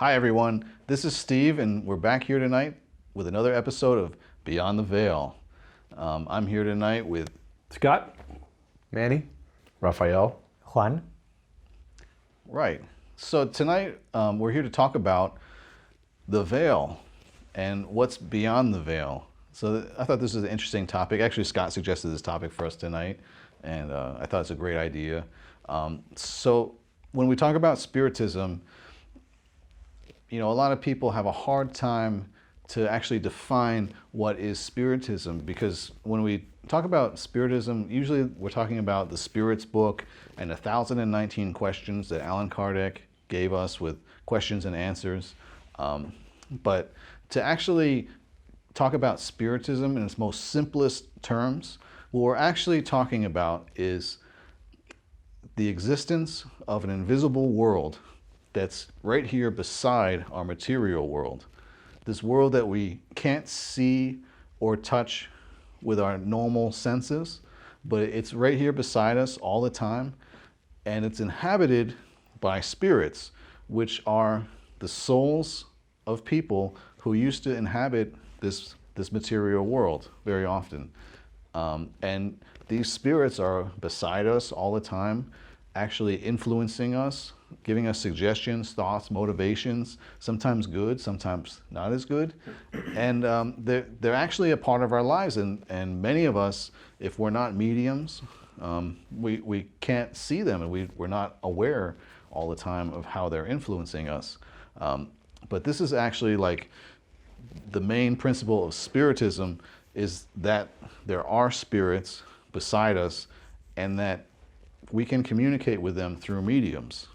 Hi everyone, this is Steve and we're back here tonight with another episode of Beyond the Veil. I'm here tonight with Scott, Manny, Rafael. Juan. Right. So tonight we're here to talk about the veil and what's beyond the veil. So I thought this was an interesting topic. Actually, Scott suggested this topic for us tonight, and I thought it's a great idea. So when we talk about Spiritism, a lot of people have a hard time to actually define what is Spiritism, because when we talk about Spiritism, usually we're talking about the Spirit's book and 1,019 questions that Allan Kardec gave us with questions and answers. But to actually talk about Spiritism in its most simplest terms, what we're actually talking about is the existence of an invisible world that's right here beside our material world. This world that we can't see or touch with our normal senses, but it's right here beside us all the time, and it's inhabited by spirits, which are the souls of people who used to inhabit this material world very often. And these spirits are beside us all the time, actually influencing us, giving us suggestions, thoughts, motivations, sometimes good, sometimes not as good. And they're actually a part of our lives. And many of us, if we're not mediums, we can't see them, and we're not aware all the time of how they're influencing us. But this is actually like the main principle of Spiritism, is that there are spirits beside us and that we can communicate with them through mediums.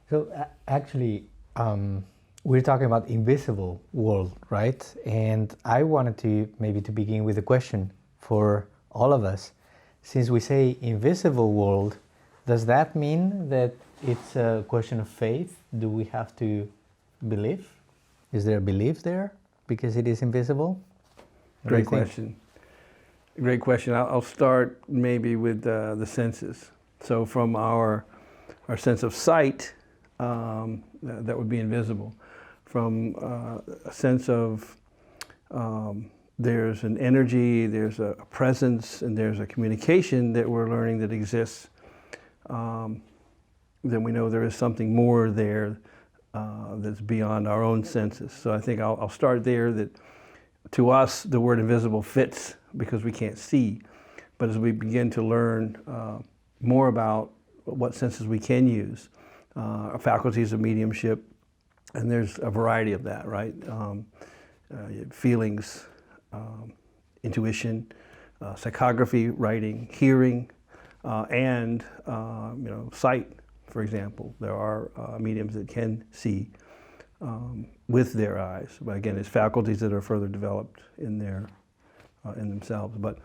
So actually, we're talking about invisible world, right? And I wanted to begin with a question for all of us. Since we say invisible world, does that mean that it's a question of faith? Do we have to believe? Is there a belief there because it is invisible? great question. Great question. I'll start maybe with the senses. So from our sense of sight, that would be invisible. From a sense of there's an energy, there's a presence, and there's a communication that we're learning that exists, then we know there is something more there that's beyond our own senses. So I think I'll start there, that to us the word invisible fits because we can't see. But as we begin to learn more about what senses we can use, our faculties of mediumship, and there's a variety of that, right? Feelings, intuition, psychography, writing, hearing, and sight, for example. There are mediums that can see with their eyes, but again, it's faculties that are further developed in themselves. But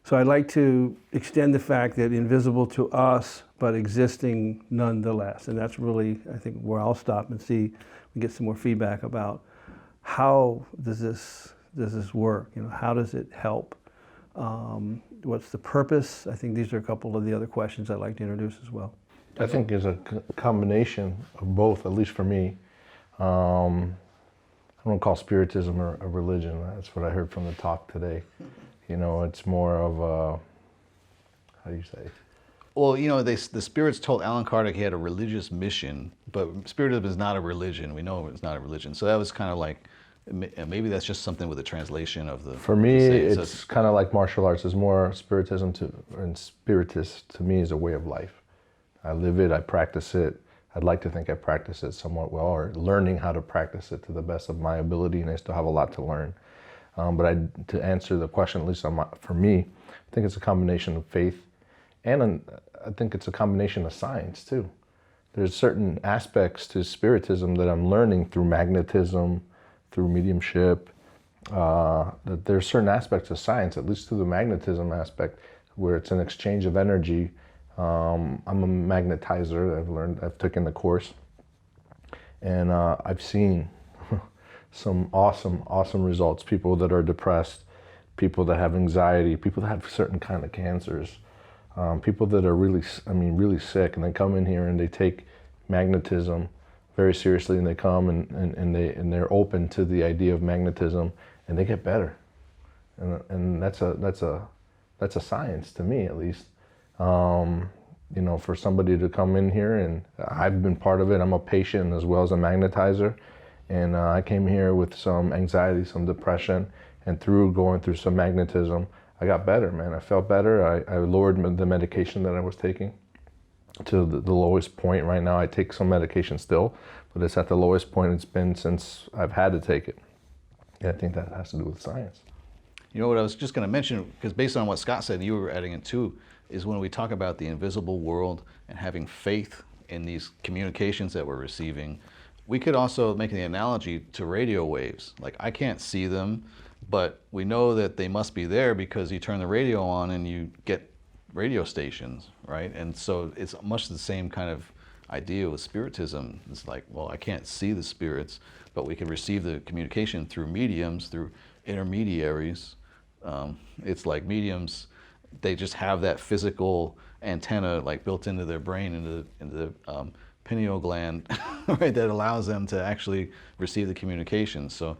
so I'd like to extend the fact that invisible to us, but existing nonetheless. And that's really, I think, where I'll stop and see, we get some more feedback about how does this work? How does it help? What's the purpose? I think these are a couple of the other questions I'd like to introduce as well. I think it's a combination of both, at least for me. I don't call Spiritism a religion. That's what I heard from the talk today. It's more of a, how do you say? Well, the spirits told Allan Kardec he had a religious mission, but Spiritism is not a religion. We know it's not a religion. So that was kind of like, maybe that's just something with the translation of the... For me, it's kind of like martial arts. It's more Spiritism and Spiritist to me is a way of life. I live it, I practice it. I'd like to think I practice it somewhat well, or learning how to practice it to the best of my ability, and I still have a lot to learn. But to answer the question, at least for me, I think it's a combination of faith, and I think it's a combination of science too. There's certain aspects to Spiritism that I'm learning through magnetism, through mediumship, that there's certain aspects of science, at least through the magnetism aspect, where it's an exchange of energy. I'm a magnetizer. I've taken the course, and I've seen some awesome results. People that are depressed, people that have anxiety, people that have certain kind of cancers, people that are really sick, and they come in here and they take magnetism, very seriously, and they come and they're open to the idea of magnetism, and they get better. And that's a science to me, at least. You know, for somebody to come in here, and I've been part of it. I'm a patient as well as a magnetizer, and I came here with some anxiety, some depression, and going through some magnetism, I got better, man. I felt better. I lowered the medication that I was taking to the lowest point. Right now I take some medication still, but it's at the lowest point it's been since I've had to take it. And I think that has to do with science. You know what I was just going to mention, because based on what Scott said, you were adding it too, is when we talk about the invisible world and having faith in these communications that we're receiving, we could also make the analogy to radio waves. Like, I can't see them, but we know that they must be there because you turn the radio on and you get radio stations, right? And so it's much the same kind of idea with Spiritism. It's like, well, I can't see the spirits, but we can receive the communication through mediums, through intermediaries. It's like mediums, they just have that physical antenna like built into their brain, into the pineal gland, right, that allows them to actually receive the communication. So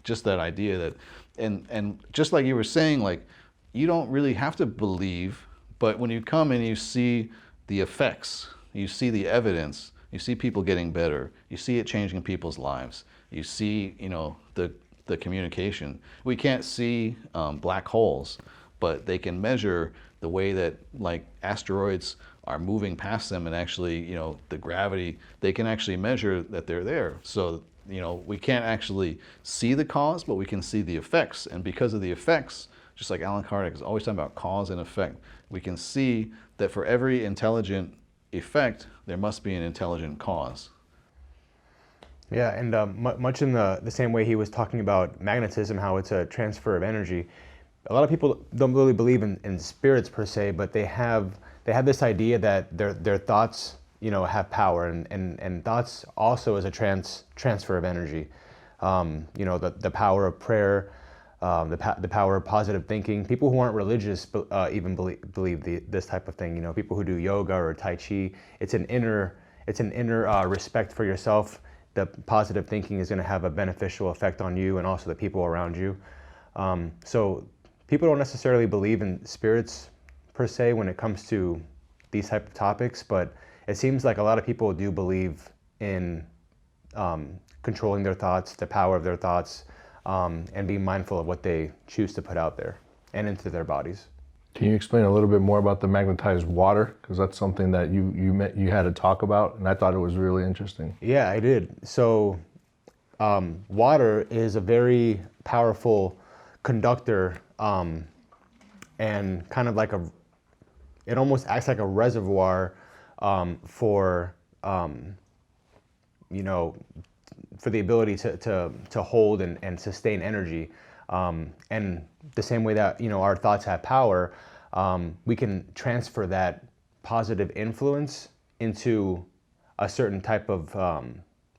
just that idea that, and just like you were saying, like, you don't really have to believe, but when you come and you see the effects, you see the evidence, you see people getting better, you see it changing people's lives, you see, you know, the communication. We can't see black holes, but they can measure the way that, like, asteroids are moving past them, and actually, you know, the gravity, they can actually measure that they're there. So, you know, we can't actually see the cause, but we can see the effects. And because of the effects, just like Alan Kardec is always talking about cause and effect, we can see that for every intelligent effect, there must be an intelligent cause. Yeah, and much in the same way he was talking about magnetism, how it's a transfer of energy. A lot of people don't really believe in spirits per se, but they have this idea that their thoughts, you know, have power, and thoughts also is a transfer of energy. You know, the power of prayer, the power of positive thinking. People who aren't religious even believe this type of thing. You know, people who do yoga or Tai Chi, it's an inner respect for yourself. The positive thinking is going to have a beneficial effect on you and also the people around you. So people don't necessarily believe in spirits per se when it comes to these type of topics, but it seems like a lot of people do believe in controlling their thoughts, the power of their thoughts, and being mindful of what they choose to put out there and into their bodies. Can you explain a little bit more about the magnetized water? Because that's something that you had to talk about, and I thought it was really interesting. Yeah, I did. So water is a very powerful conductor, and kind of like it almost acts like a reservoir for, you know, for the ability to hold and sustain energy. And the same way that, you know, our thoughts have power, we can transfer that positive influence into a certain type of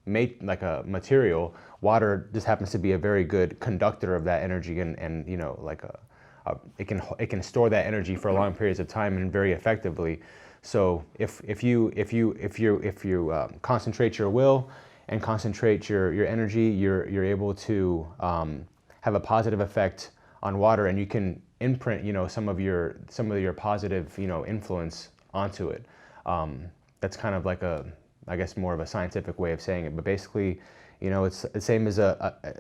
like a material. Water just happens to be a very good conductor of that energy, and you know, like it can store that energy for long periods of time and very effectively. So if you concentrate your will and concentrate your energy, you're able to have a positive effect on water, and you can imprint, you know, some of your positive, you know, influence onto it. That's kind of like I guess more of a scientific way of saying it, but basically, you know, it's the same as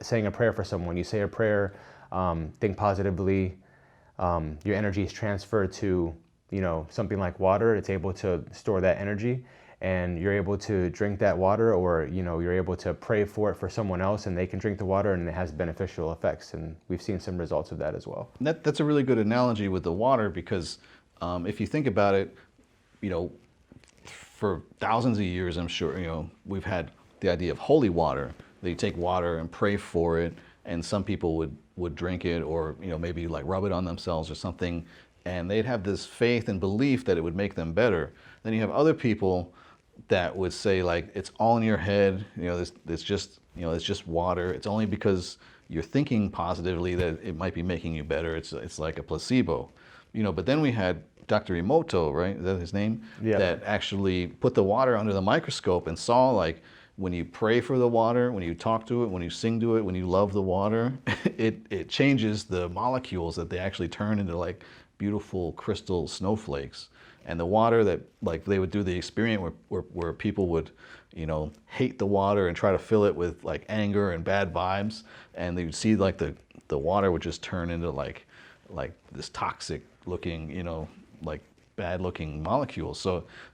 saying a prayer for someone. You say a prayer, think positively, your energy is transferred to, you know, something like water. It's able to store that energy, and you're able to drink that water, or, you know, you're able to pray for it for someone else, and they can drink the water, and it has beneficial effects. And we've seen some results of that as well. That's a really good analogy with the water, because if you think about it, you know, for thousands of years, I'm sure, you know, we've had the idea of holy water. They take water and pray for it, and some people would drink it, or, you know, maybe like rub it on themselves or something, and they'd have this faith and belief that it would make them better. Then you have other people that would say, like, it's all in your head, you know, it's just, you know, it's just water. It's only because you're thinking positively that it might be making you better. It's like a placebo. but then we had Dr. Emoto, right? Is that his name? Yeah. That actually put the water under the microscope and saw like when you pray for the water, when you talk to it, when you sing to it, when you love the water, it changes the molecules that they actually turn into like beautiful crystal snowflakes. And the water that like they would do the experiment where people would, hate the water and try to fill it with like anger and bad vibes, and they would see like the water would just turn into like this toxic looking, like bad looking molecules.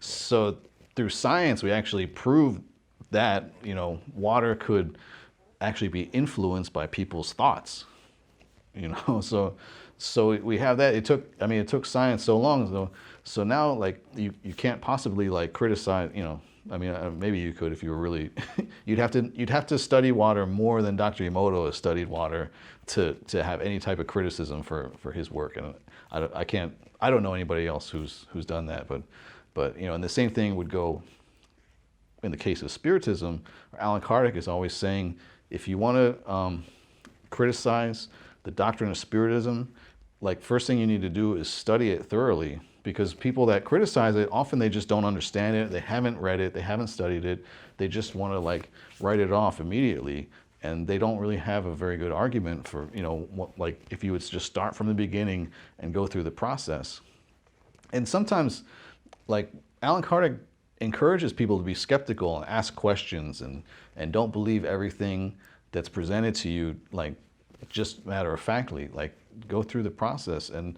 So through science, we actually proved that, water could actually be influenced by people's thoughts, so we have that. It took science so long. So now like you can't possibly like criticize, maybe you could if you were really, you'd have to study water more than Dr. Emoto has studied water to have any type of criticism for his work. And I don't know anybody else who's done that, but and the same thing would go in the case of Spiritism. Alan Kardec is always saying, if you want to criticize the doctrine of Spiritism, like first thing you need to do is study it thoroughly, because people that criticize it, often they just don't understand it, they haven't read it, they haven't studied it, they just want to like write it off immediately, and they don't really have a very good argument for, like if you would just start from the beginning and go through the process. And sometimes, like Alan Kardec encourages people to be skeptical and ask questions and don't believe everything that's presented to you, like just matter of factly, like go through the process. And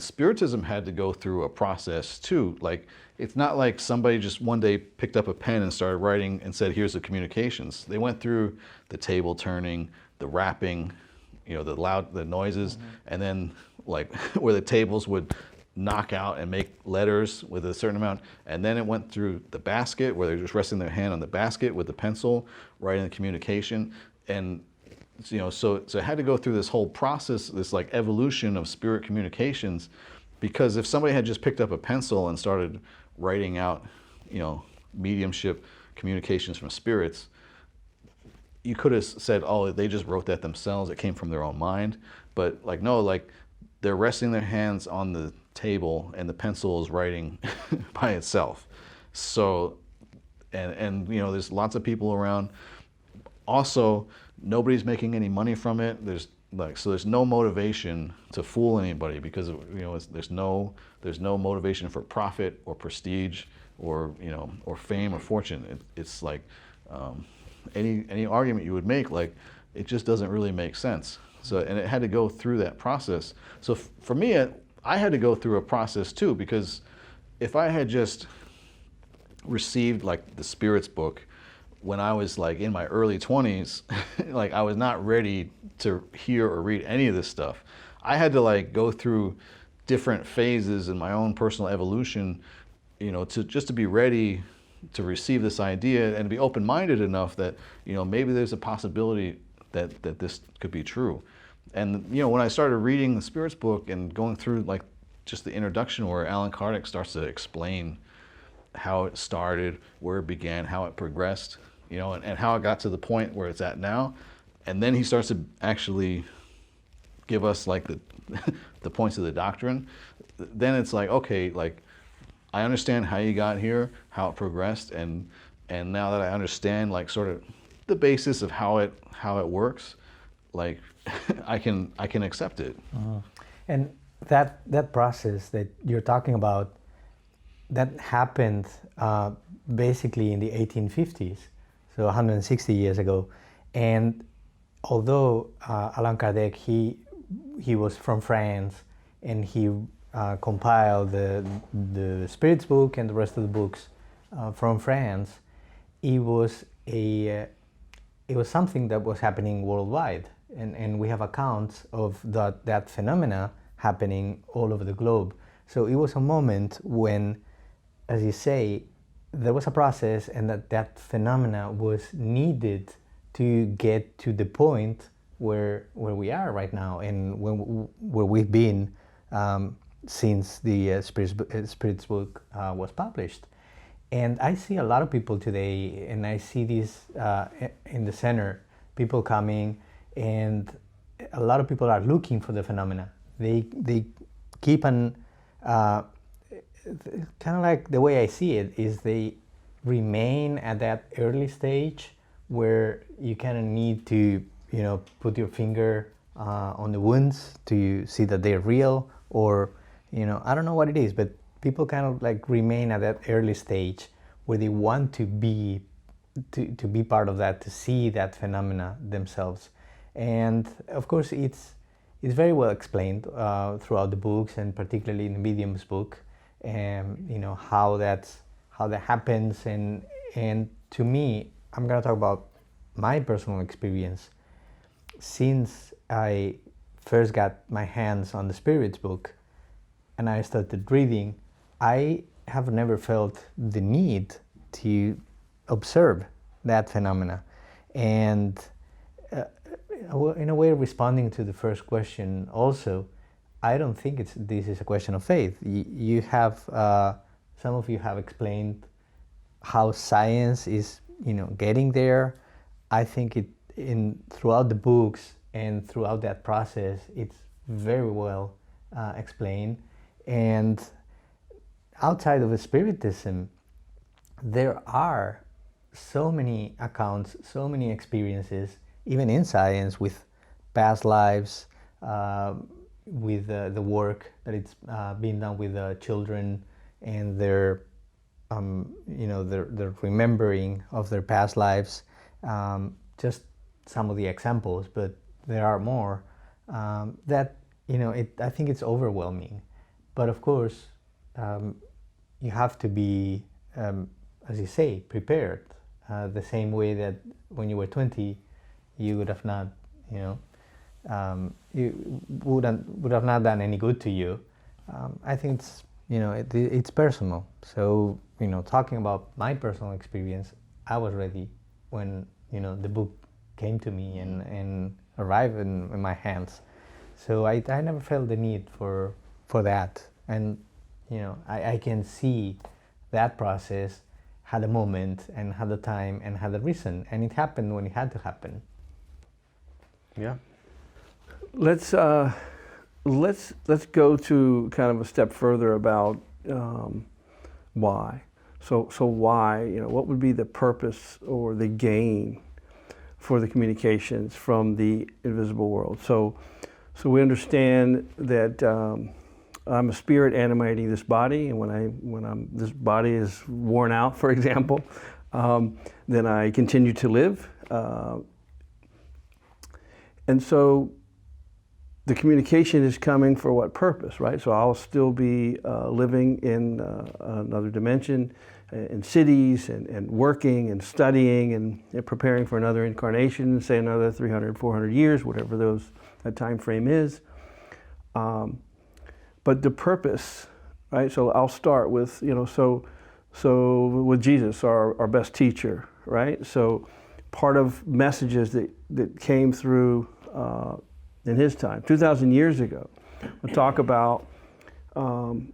Spiritism had to go through a process too. Like it's not like somebody just one day picked up a pen and started writing and said, here's the communications. They went through the table turning, the rapping, the noises, and then like where the tables would knock out and make letters with a certain amount. And then it went through the basket where they're just resting their hand on the basket with the pencil, writing the communication. And so it had to go through this whole process, this like evolution of spirit communications, because if somebody had just picked up a pencil and started writing out, mediumship communications from spirits, you could have said, oh, they just wrote that themselves, it came from their own mind. But like, no, like they're resting their hands on the table and the pencil is writing by itself. So, and there's lots of people around. Also, nobody's making any money from it. There's no motivation to fool anybody, because there's no motivation for profit or prestige or fame or fortune. It's like any argument you would make, like it just doesn't really make sense. So, and it had to go through that process. So for me, I had to go through a process too, because if I had just received like the Spirits book when I was like in my early 20s, like I was not ready to hear or read any of this stuff. I had to like go through different phases in my own personal evolution, to be ready to receive this idea and be open-minded enough that, maybe there's a possibility that this could be true. And, when I started reading the Spirits book and going through like just the introduction where Alan Kardec starts to explain how it started, where it began, how it progressed, and how it got to the point where it's at now. And then he starts to actually give us like the points of the doctrine. Then it's like, okay, like I understand how you got here, how it progressed, and now that I understand like sort of the basis of how it works, like I can accept it. And that process that you're talking about, that happened basically in the 1850s, so 160 years ago. And although Allan Kardec, he was from France, and he compiled the Spirits book and the rest of the books from France, it was something that was happening worldwide, and we have accounts of that phenomena happening all over the globe. So it was a moment when, as you say, there was a process, and that phenomena was needed to get to the point where we are right now, and where we've been since the Spirits book was published. And I see a lot of people today, and I see these in the center, people coming, and a lot of people are looking for the phenomena. They keep on, kind of like the way I see it is they remain at that early stage where you kind of need to, put your finger on the wounds to see that they're real, or, I don't know what it is, but people kind of like remain at that early stage where they want to be part of that, to see that phenomena themselves. And of course, it's very well explained throughout the books, and particularly in the Medium's book, and how that happens. And to me, I'm gonna talk about my personal experience. Since I first got my hands on the Spirits book and I started reading, I have never felt the need to observe that phenomena. And in a way, responding to the first question also, I don't think this is a question of faith. You have, some of you have explained how science is, getting there. I think throughout the books and throughout that process, it's very well explained. And outside of Spiritism, there are so many accounts, so many experiences, even in science, with past lives, with the work that it's being done with children and their remembering of their past lives. Just some of the examples, but there are more that I think it's overwhelming. But of course, you have to be, as you say, prepared. The same way that when you were 20, you would have not, you would have not done any good to you. I think it's personal. So talking about my personal experience, I was ready when the book came to me and arrived in my hands. So I never felt the need for that. And I can see that process had a moment and had a time and had a reason, and it happened when it had to happen. Yeah. Let's go to kind of a step further about why. So why? What would be the purpose or the gain for the communications from the invisible world? So we understand that I'm a spirit animating this body, and when this body is worn out, for example, then I continue to live, and so the communication is coming for what purpose, right? So I'll still be living in another dimension, in cities, and working and studying and preparing for another incarnation, say another 300, 400 years, whatever that time frame is. But the purpose, right? So I'll start with, so with Jesus, our best teacher, right? So part of messages that came through in his time, 2,000 years ago, we'll talk about, and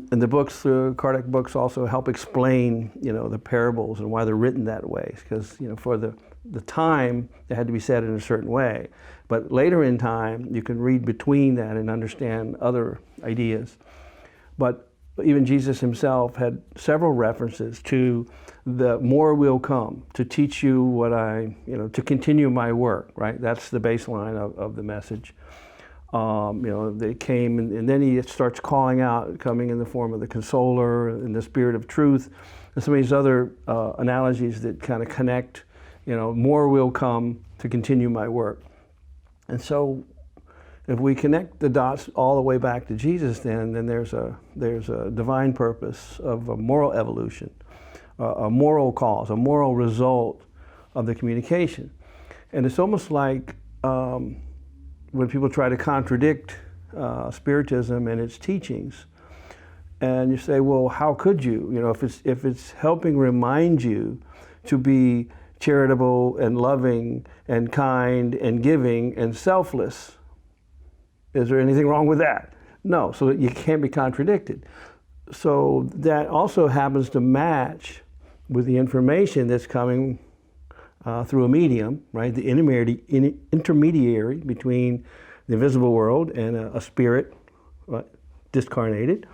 the books, the Kardec books also help explain, the parables and why they're written that way. Because, for the time, they had to be said in a certain way. But later in time, you can read between that and understand other ideas. But even Jesus himself had several references to the more will come, to teach you what to continue my work, right? That's the baseline of the message. They came, and then he starts calling out, coming in the form of the consoler and the spirit of truth, and some of these other analogies that kind of connect, more will come to continue my work. And so if we connect the dots all the way back to Jesus, then there's a divine purpose of a moral evolution, a moral cause, a moral result of the communication. And it's almost like when people try to contradict Spiritism and its teachings, and you say, well, how could you? If it's helping remind you to be charitable and loving and kind and giving and selfless, is there anything wrong with that? No, so you can't be contradicted. So that also happens to match with the information that's coming through a medium, right? The intermediary between the invisible world and a spirit right, discarnated,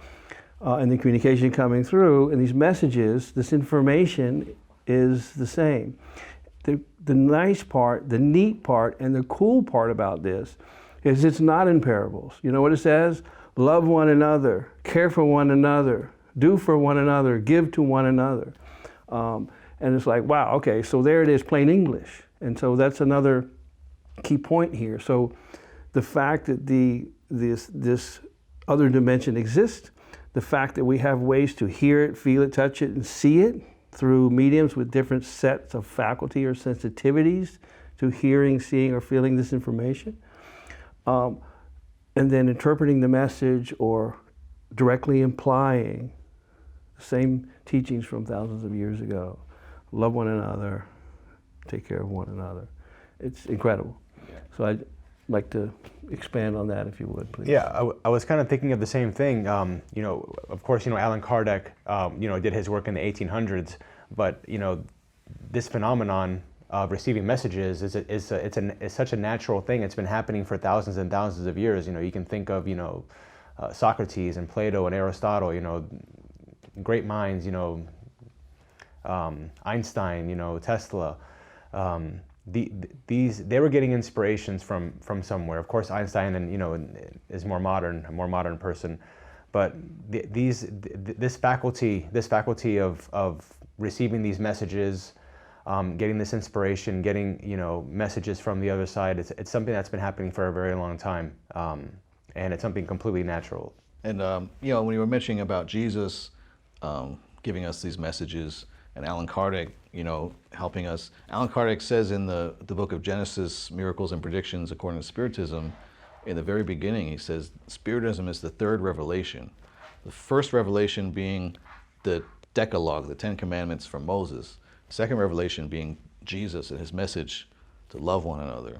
and the communication coming through, and these messages, this information is the same. The nice part, the neat part, and the cool part about this is it's not in parables. You know what it says? Love one another, care for one another, do for one another, give to one another. And it's like, wow, okay, so there it is, plain English. And so that's another key point here. So the fact that this other dimension exists, the fact that we have ways to hear it, feel it, touch it, and see it through mediums with different sets of faculty or sensitivities to hearing, seeing, or feeling this information, and then interpreting the message or directly implying the same teachings from thousands of years ago. Love one another, take care of one another. It's incredible. Yeah. So I'd like to expand on that if you would, please. Yeah, I was kind of thinking of the same thing. You know, of course, you know, Allan Kardec, you know, did his work in the 1800s, but, you know, this phenomenon of receiving messages is such a natural thing. It's been happening for thousands and thousands of years. You know, you can think of, you know, Socrates and Plato and Aristotle, you know, great minds, you know, Einstein, you know, Tesla. They were getting inspirations from somewhere. Of course, Einstein, and you know, is a more modern person, but this faculty of receiving these messages, getting this inspiration, getting, you know, messages from the other side. It's something that's been happening for a very long time, and it's something completely natural. And you know, when you were mentioning about Jesus giving us these messages, and Allan Kardec, you know, helping us. Allan Kardec says in the book of Genesis, Miracles and Predictions according to Spiritism, in the very beginning, he says, Spiritism is the third revelation. The first revelation being the Decalogue, the 10 Commandments from Moses. The second revelation being Jesus and his message to love one another.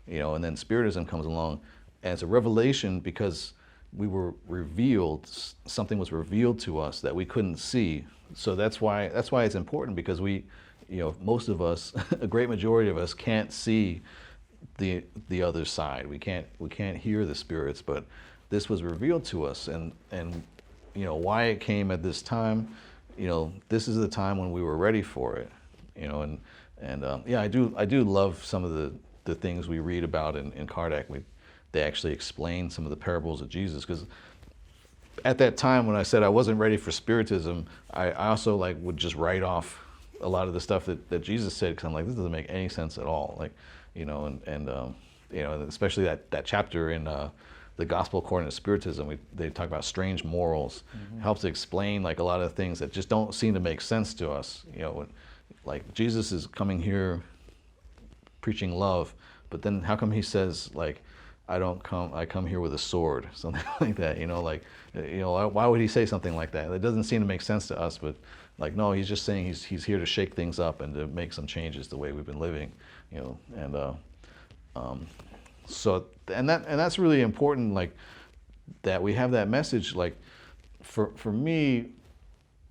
You know, and then Spiritism comes along, and it's a revelation because we were revealed, something was revealed to us that we couldn't see. So that's why it's important, because we, you know, most of us, a great majority of us, can't see the other side. We can't hear the spirits, but this was revealed to us, and you know why it came at this time. You know, this is the time when we were ready for it. You know, and yeah, I do love some of the things we read about in Kardec. They actually explain some of the parables of Jesus, because at that time when I said I wasn't ready for Spiritism, I also like would just write off a lot of the stuff that Jesus said, because I'm like, this doesn't make any sense at all. Like, you know, and you know, especially that chapter in the Gospel according to Spiritism, they talk about strange morals. Mm-hmm. Helps explain like a lot of things that just don't seem to make sense to us. You know, like Jesus is coming here preaching love, but then how come he says like, I come here with a sword, something like that, you know, like, you know, why would he say something like that? It doesn't seem to make sense to us, but like, no, he's just saying he's here to shake things up and to make some changes the way we've been living, you know, and so, and that's really important, like, that we have that message, like, for me,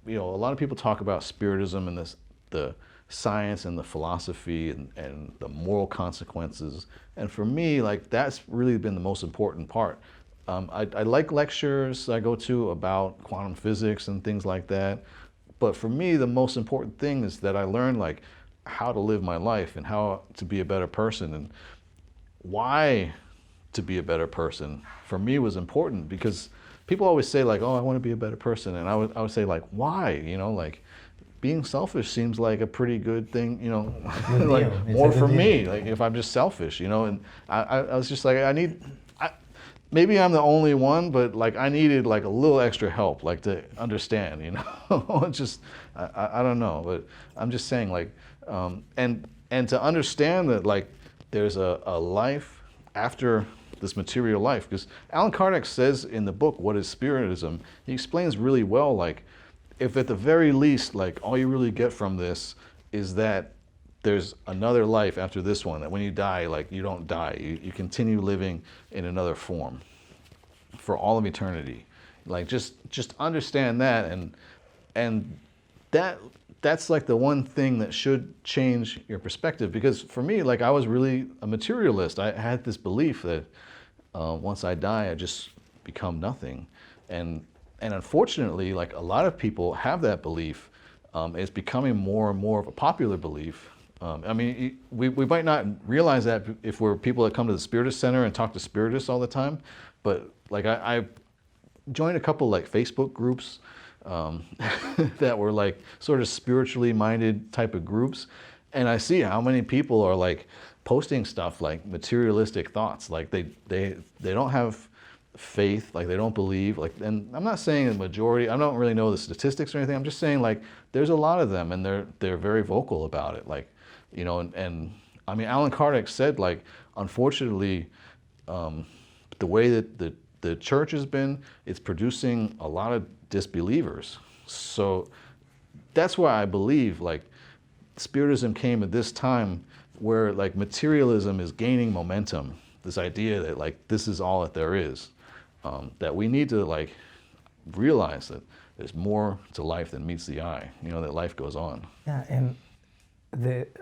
you know, a lot of people talk about Spiritism and the science and the philosophy and the moral consequences. And for me, like, that's really been the most important part. I like lectures I go to about quantum physics and things like that. But for me, the most important thing is that I learned like how to live my life and how to be a better person, and why to be a better person for me was important, because people always say like, oh, I want to be a better person. And I would say like, why? You know, like, being selfish seems like a pretty good thing, you know, like more for me, like if I'm just selfish, you know, and I was just like, maybe I'm the only one, but like I needed like a little extra help, like to understand, you know, just, I don't know, but I'm just saying like, and to understand that like there's a life after this material life, because Allan Kardec says in the book, What is Spiritism? He explains really well, like, if at the very least, like, all you really get from this is that there's another life after this one, that when you die, like, you don't die. You continue living in another form for all of eternity. Like, just understand that, and that's like the one thing that should change your perspective. Because for me, like, I was really a materialist. I had this belief that once I die, I'd just become nothing. And unfortunately, like a lot of people have that belief. It's becoming more and more of a popular belief. I mean, we might not realize that if we're people that come to the Spiritist Center and talk to Spiritists all the time, but like I joined a couple like Facebook groups that were like sort of spiritually minded type of groups, and I see how many people are like posting stuff like materialistic thoughts, like they don't have faith, like they don't believe, like, and I'm not saying the majority, I don't really know the statistics or anything, I'm just saying like there's a lot of them and they're very vocal about it, like, you know, and I mean, Alan Kardec said, like, unfortunately, the way that the church has been, it's producing a lot of disbelievers. So that's why I believe like Spiritism came at this time where like materialism is gaining momentum, this idea that like this is all that there is, that we need to like realize that there's more to life than meets the eye, you know, that life goes on. Yeah, and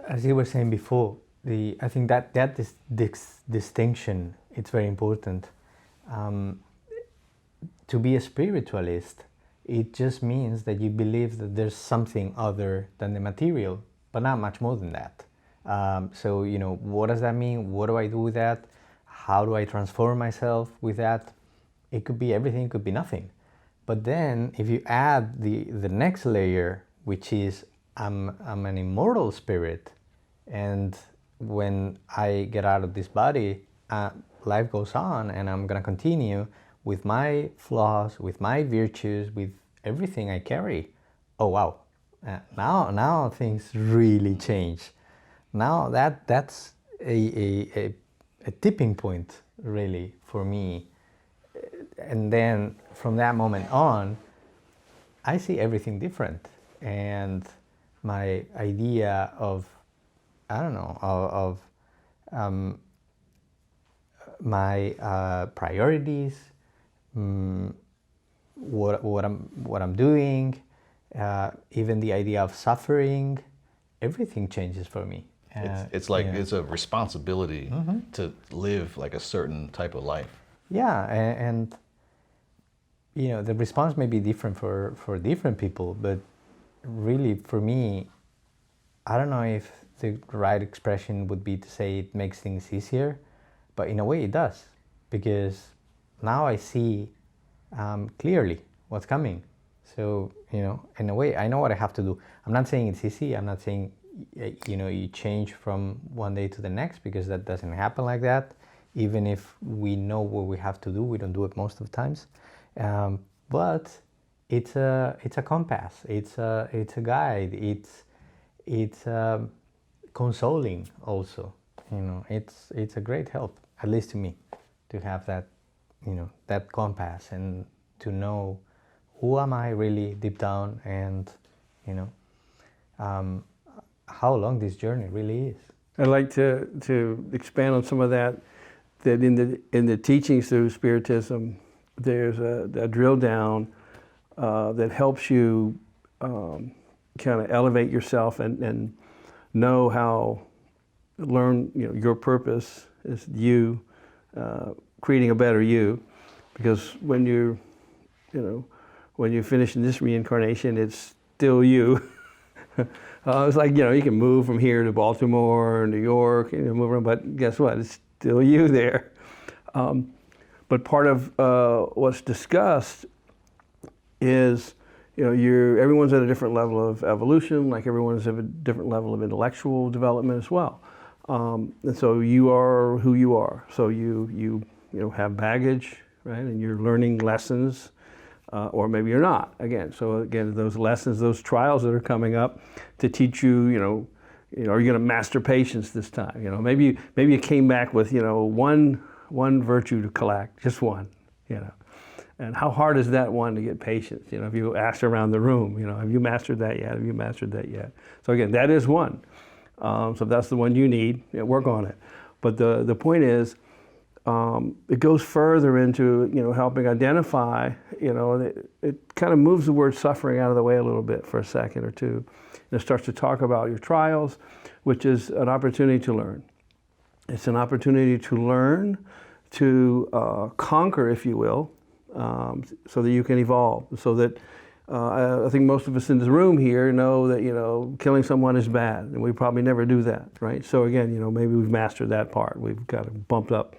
as you were saying before, I think that distinction, it's very important. To be a spiritualist, it just means that you believe that there's something other than the material, but not much more than that. So, you know, what does that mean? What do I do with that? How do I transform myself with that? It could be everything, it could be nothing. But then if you add the next layer, which is I'm an immortal spirit, and when I get out of this body, life goes on, and I'm gonna continue with my flaws, with my virtues, with everything I carry. Oh wow, now things really change. Now that's a tipping point really for me. And then from that moment on, I see everything different, and my idea of, I don't know, of my priorities, what I'm doing, even the idea of suffering, everything changes for me. It's like, it's a responsibility to live like a certain type of life. Yeah, and you know, the response may be different for different people, but really for me, I don't know if the right expression would be to say it makes things easier, but in a way it does, because now I see clearly what's coming. So, you know, in a way, I know what I have to do. I'm not saying it's easy. I'm not saying, you know, you change from one day to the next, because that doesn't happen like that. Even if we know what we have to do, we don't do it most of the times. But it's a compass. It's a guide. It's consoling also. You know, it's a great help, at least to me, to have that, you know, that compass, and to know who am I really deep down, and you know, how long this journey really is. I'd like to expand on some of that in the teachings through Spiritism, there's a drill down that helps you kind of elevate yourself and know how, learn, you know, your purpose is you, creating a better you, because when you finish in this reincarnation, it's still you. It's like, you know, you can move from here to Baltimore or New York, and move around, but guess what? It's still you there. But part of what's discussed is, you know, everyone's at a different level of evolution, like everyone's at a different level of intellectual development as well. And so you are who you are. So you have baggage, right? And you're learning lessons, or maybe you're not. Again, so again, those lessons, those trials that are coming up to teach you, are you going to master patience this time? You know, maybe you came back with, one virtue to collect, just one, And how hard is that one to get patience? You know, if you ask around the room, have you mastered that yet? Have you mastered that yet? So again, that is one. So if that's the one you need, work on it. But the point is, it goes further into, helping identify, it kind of moves the word suffering out of the way a little bit for a second or two. And it starts to talk about your trials, which is an opportunity to learn. It's an opportunity to learn, to conquer, if you will, so that you can evolve, so that I think most of us in this room here know that, killing someone is bad, and we probably never do that, right? So again, maybe we've mastered that part. We've got it bumped up.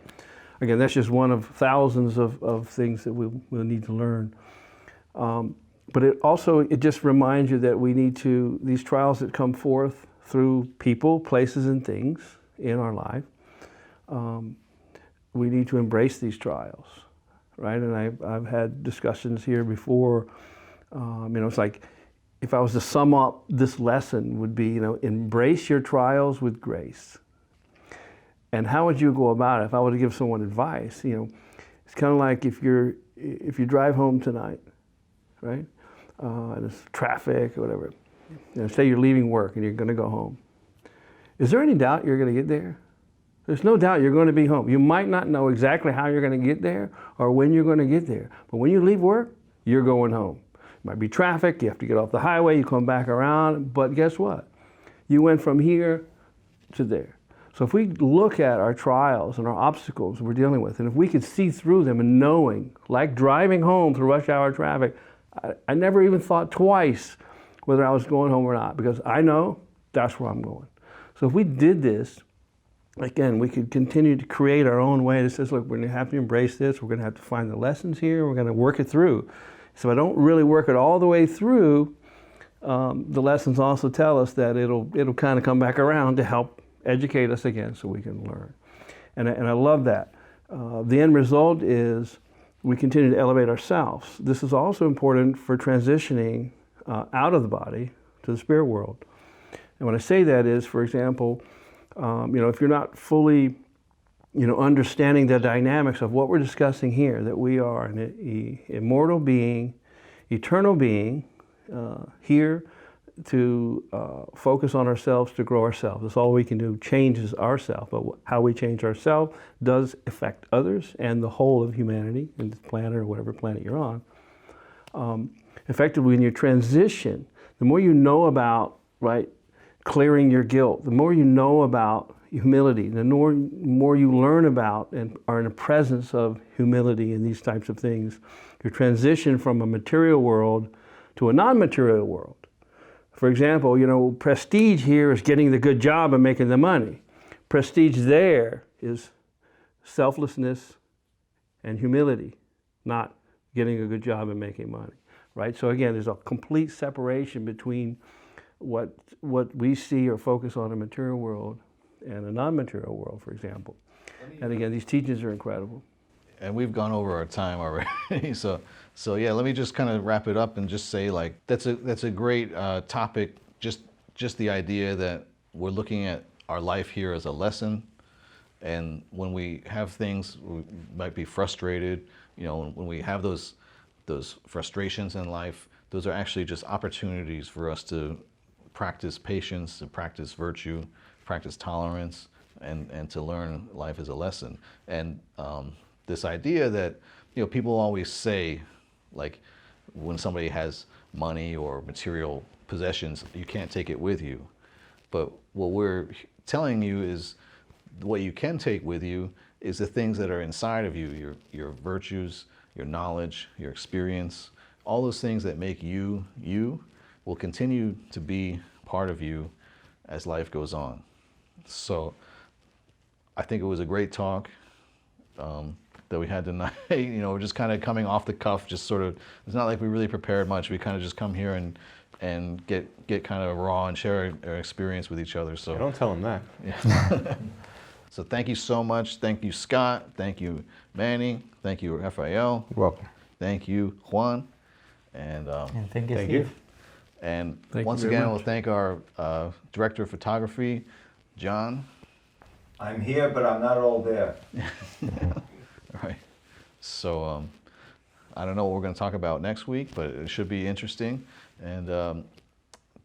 Again, that's just one of thousands of things that we'll need to learn. But it just reminds you that we need to, these trials that come forth through people, places, and things in our life, we need to embrace these trials, right? And I've had discussions here before. It's like, if I was to sum up this lesson, would be, embrace your trials with grace. And how would you go about it? If I were to give someone advice, it's kind of like if you drive home tonight, right? And it's traffic or whatever. Say you're leaving work and you're going to go home. Is there any doubt you're going to get there? There's no doubt you're going to be home. You might not know exactly how you're going to get there or when you're going to get there. But when you leave work, you're going home. It might be traffic, you have to get off the highway, you come back around, but guess what? You went from here to there. So if we look at our trials and our obstacles we're dealing with, and if we could see through them and knowing, like driving home through rush hour traffic, I never even thought twice whether I was going home or not, because I know that's where I'm going. So if we did this, again, we could continue to create our own way that says, look, we're going to have to embrace this, we're going to have to find the lessons here, we're going to work it through. So if I don't really work it all the way through, the lessons also tell us that it'll kind of come back around to help educate us again so we can learn. And I love that. The end result is we continue to elevate ourselves. This is also important for transitioning out of the body to the spirit world. And when I say that is, for example, if you're not fully, understanding the dynamics of what we're discussing here, that we are an immortal being, eternal being, here to focus on ourselves, to grow ourselves. That's all we can do, changes ourselves. But how we change ourselves does affect others and the whole of humanity, and this planet or whatever planet you're on. Effectively, when you transition, the more you know about, right, clearing your guilt, the more you know about humility, the more you learn about and are in the presence of humility and these types of things, you transition from a material world to a non-material world. For example, prestige here is getting the good job and making the money. Prestige there is selflessness and humility, not getting a good job and making money, right? So again, there's a complete separation between what we see or focus on in the material world and a non-material world, for example. And again, these teachings are incredible. And we've gone over our time already. so yeah, let me just kind of wrap it up and just say, like, that's a great topic. Just the idea that we're looking at our life here as a lesson, and when we have things, we might be frustrated. When we have those frustrations in life, those are actually just opportunities for us to practice patience, to practice virtue, practice tolerance, and to learn life as a lesson. And this idea that, people always say, like, when somebody has money or material possessions, you can't take it with you. But what we're telling you is what you can take with you is the things that are inside of you, your virtues, your knowledge, your experience, all those things that make you, you will continue to be part of you as life goes on. So I think it was a great talk that we had tonight. We're just kind of coming off the cuff, just sort of, it's not like we really prepared much. We kind of just come here and get kind of raw and share our experience with each other. So Don't tell him that. Yeah. So thank you so much. Thank you, Scott. Thank you, Manny. Thank you, Rafael. You're welcome. Thank you, Juan. And thank you, Thank Steve. you. And Thank once you very again, much. we'll thank our director of photography, John. I'm here, but I'm not all there. All right. So I don't know what we're going to talk about next week, but it should be interesting. And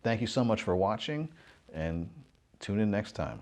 thank you so much for watching, and tune in next time.